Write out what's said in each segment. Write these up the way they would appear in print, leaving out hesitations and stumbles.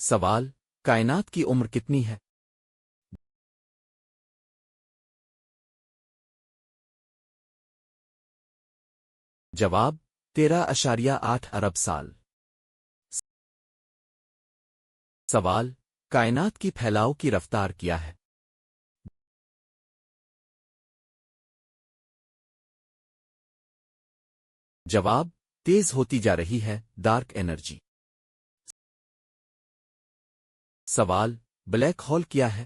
سوال: کائنات کی عمر کتنی ہے؟ جواب: 13.8 ارب سال۔ سوال: کائنات کی پھیلاؤ کی رفتار کیا ہے؟ جواب: تیز ہوتی جا رہی ہے، ڈارک انرجی۔ سوال: بلیک ہول کیا ہے؟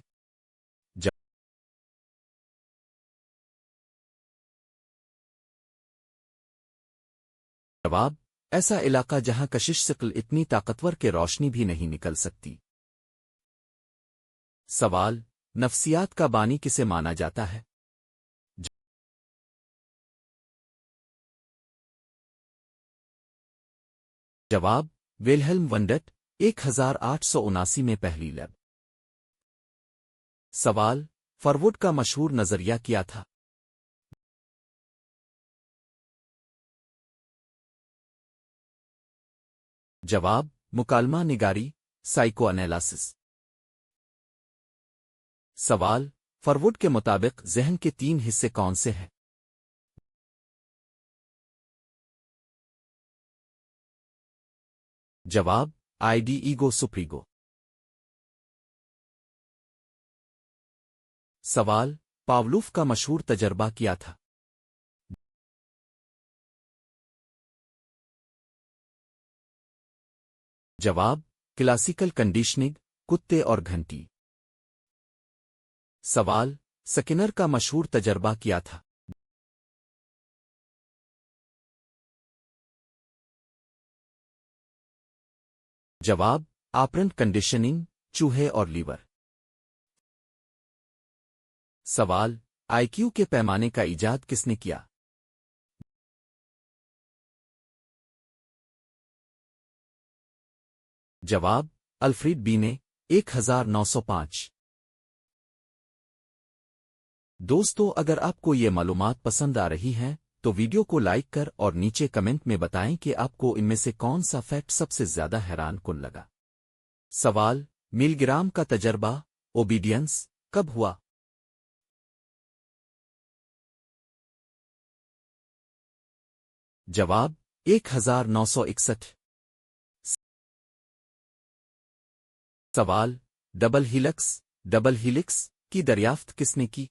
جواب: ایسا علاقہ جہاں کشش ثقل اتنی طاقتور کہ روشنی بھی نہیں نکل سکتی۔ سوال: نفسیات کا بانی کسے مانا جاتا ہے؟ جواب: ویلہلم ونڈٹ، 1879 میں پہلی لیب۔ سوال: فرورڈ کا مشہور نظریہ کیا تھا؟ جواب: مکالمہ نگاری، سائیکو انالائسس۔ سوال: فرورڈ کے مطابق ذہن کے 3 حصے کون سے ہیں؟ جواب: آئی ڈی، ایگو، سپریگو۔ سوال: پاولوف کا مشہور تجربہ کیا تھا؟ جواب: کلاسیکل کنڈیشننگ، کتے اور گھنٹی۔ سوال: سکنر کا مشہور تجربہ کیا تھا؟ جواب: آپرنٹ کنڈیشننگ، چوہے اور لیور۔ سوال: آئی کیو کے پیمانے کا ایجاد کس نے کیا؟ جواب: الفریڈ بی نے، 1905۔ دوستو، اگر آپ کو یہ معلومات پسند آ رہی ہیں تو ویڈیو کو لائک کر اور نیچے کمنٹ میں بتائیں کہ آپ کو ان میں سے کون سا فیکٹ سب سے زیادہ حیران کن لگا۔ سوال: میل گرام کا تجربہ، اوبیڈینس، کب ہوا؟ جواب: 1961۔ سوال: ڈبل ہیلکس کی دریافت کس نے کی؟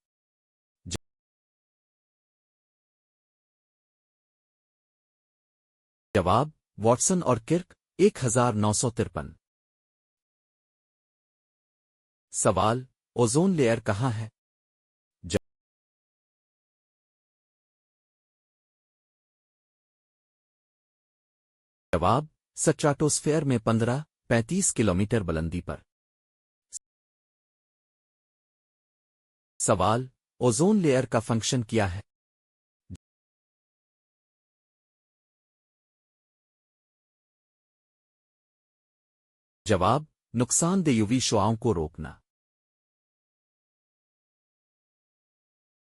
جواب: واٹسن اور کرک، 1953۔ سوال: اوزون لیئر کہاں ہے؟ جواب: سٹراٹوسفیئر میں 35 کلومیٹر بلندی پر۔ سوال: اوزون لیئر کا فنکشن کیا ہے؟ جواب: نقصان دہ یووی شعاؤں کو روکنا۔